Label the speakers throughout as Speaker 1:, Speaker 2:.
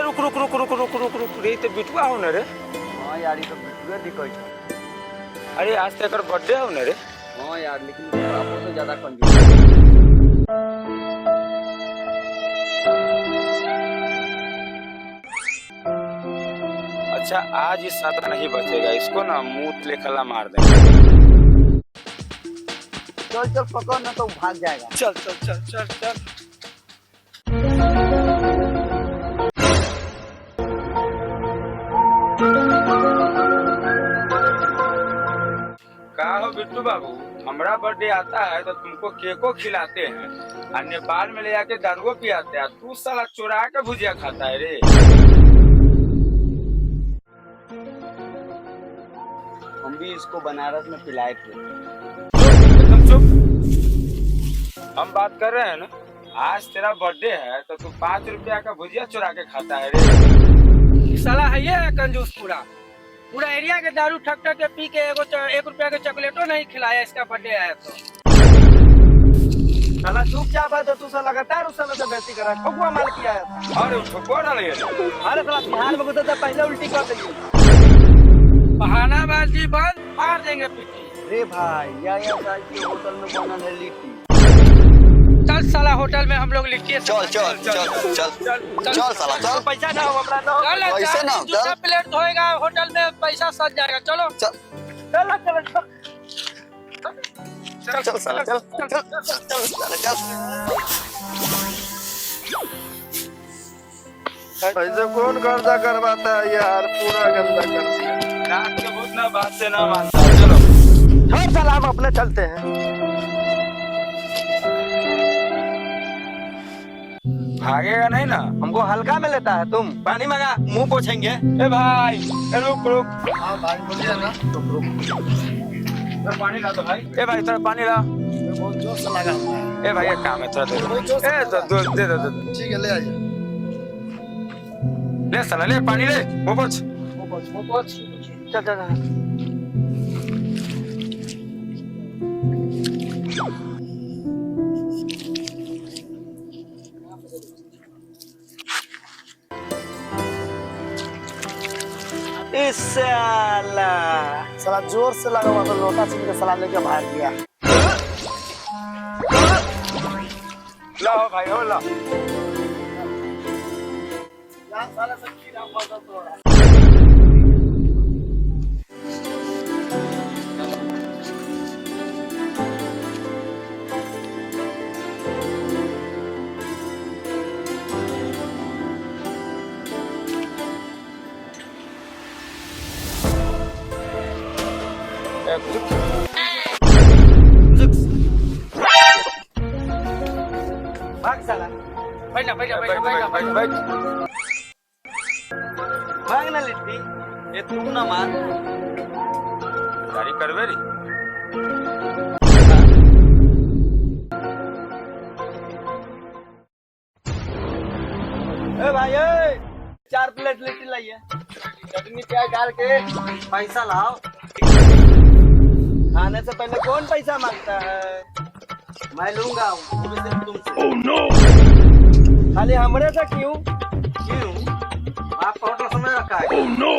Speaker 1: रुक रुक रुक रुक रुक रुक रुक रे तो बिटुआ हो न रे।
Speaker 2: हाँ यार ये तो बिटुआ दिखाई था।
Speaker 1: अरे आज तक बर्थडे हो न रे।
Speaker 2: हाँ यार लेकिन आपको तो ज्यादा कंजूस।
Speaker 1: अच्छा आज इस साथ नहीं बचेगा, इसको ना मुंह लेखला मार देंगे।
Speaker 2: चल चल पकड़ ना तो भाग जाएगा।
Speaker 1: चल चल चल चल चल। का हो बिट्टू बाबू, हमारा बर्थडे आता है तो तुमको केको खिलाते हैं और नेपाल में ले जाके दारुओ पियाते हैं, तू साला चुरा के भुजिया खाता है रे।
Speaker 2: हम भी इसको बनारस में पिलाए थे।
Speaker 1: एकदम चुप। हम बात कर रहे हैं ना, आज तेरा बर्थडे है तो तू 5 रुपया का भुजिया चुरा के खाता है रे।
Speaker 3: साला है ये कंजूस पूरा पूरा एरिया के दारू ठक ठक के पी के 1 रुपया के चॉकलेटो नहीं खिलाया, इसका बर्थडे है तो
Speaker 2: साला चुपचाप है तो तू साला लगातार उस समय से बेइज्जती कर रहा है। ठोकुआ माल किया है।
Speaker 1: अरे ठोको डाले।
Speaker 2: अरे साला बिहार में घुसा था पहले उल्टी कर देंगे।
Speaker 3: बहानाबाजी बंद, मार देंगे पीटी।
Speaker 2: अरे भाई या साल की होटल में बनल है लिट्टी।
Speaker 3: चल साला होटल में हम लोग लिट्टी।
Speaker 4: चल चल चल चल चल साला चल।
Speaker 2: पैसा ना हो अपना ना।
Speaker 3: चल
Speaker 4: पैसे ना
Speaker 3: जूता प्लेट धोएगा होटल में, पैसा सज जाएगा। चलो
Speaker 4: चल
Speaker 2: चल चल
Speaker 4: चल चल साला चल चल चल चल।
Speaker 2: ऐसे कौन गर्दा करवाता है यार, पूरा गंदा कर दिया।
Speaker 1: रात के भूत ना बात से ना मानता। चलो
Speaker 2: छोड़ साला हम अपने चलते हैं।
Speaker 1: भागेगा नहीं ना।
Speaker 2: हमको हल्का में लेता है तुम।
Speaker 1: पानी मंगा, मुंह पोछेंगे। ए भाई ए रुक रुक।
Speaker 2: हाँ भाई बोलिए ना। रुक
Speaker 1: पानी ला दो भाई। ए भाई थोड़ा पानी ला।
Speaker 2: बहुत जोर से लगा हुआ है।
Speaker 1: ए भाई एक काम है थोड़ा दे दो। ए तो दे दो।
Speaker 2: ठीक है ले आइए।
Speaker 1: ले साला ले पानी ले, मुंह पोछ।
Speaker 2: चल चल साला जोर से लगा हुआ तो लोटा छीन के साला लेके भाग गया।
Speaker 1: लाओ भाई हो ला।
Speaker 2: साला सब कीड़ा मदद हो रहा है। भाग साला।
Speaker 3: बैठ ना बैठ ना बैठ ना बैठ ना।
Speaker 2: भाग ना लिट्टी। ये तुम ना मार।
Speaker 1: गाड़ी करवे री।
Speaker 2: ए भाई ए 4 प्लेट लिट्टी लाइए। चटनी प्याज डाल के पैसा लाओ। खाने से पहले कौन पैसा मांगता है? मैं लूंगा वो भी सिर्फ तुमसे। Oh no! खाली हमरे से क्यों? आप होटल समय रखा है। Oh no!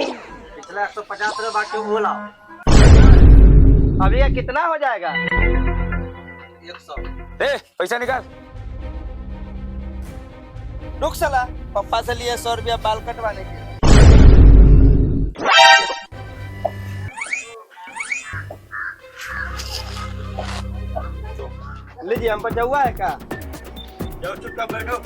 Speaker 2: पिछला 150 रुपए बाकी वो लाओ। अभी ये कितना हो जाएगा? 100।
Speaker 1: ए पैसा निकाल।
Speaker 2: रुक साला, पप्पा से लिए 100 रुपया बाल कटवाने के। लीजिए हम पर हुआ है का?
Speaker 1: जाओ चुपचाप बैठो।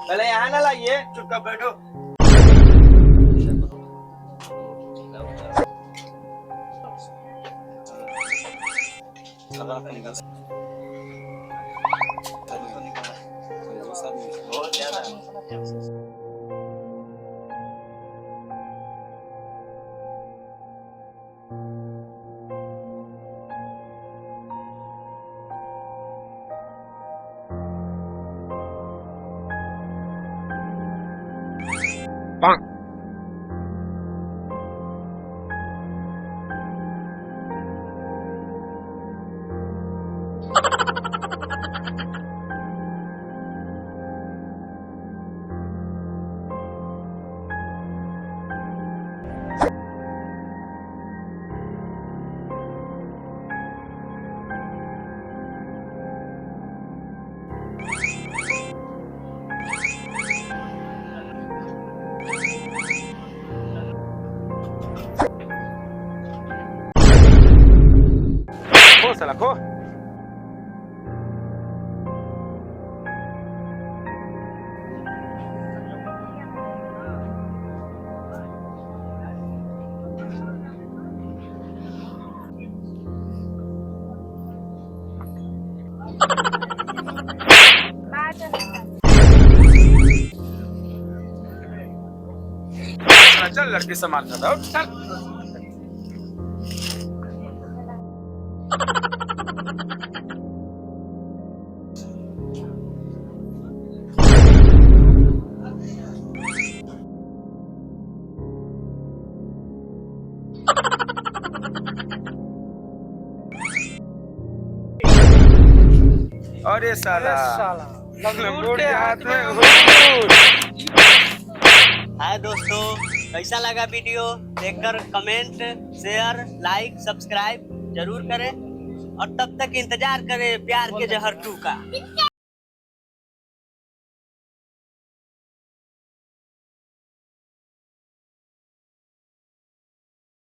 Speaker 2: पहले यहाँ ना लाइए, चुपचाप बैठो। बहुत ज्यादा।
Speaker 1: खो साला खो। चल लड़की से मार खाता चल। अरे साला लंगूर के हाथ में हुजूर।
Speaker 2: हाय दोस्तों, कैसा लगा वीडियो देखकर कमेंट, शेयर, लाइक, सब्सक्राइब जरूर करें और तब तक इंतजार करें प्यार के जहर 2 का।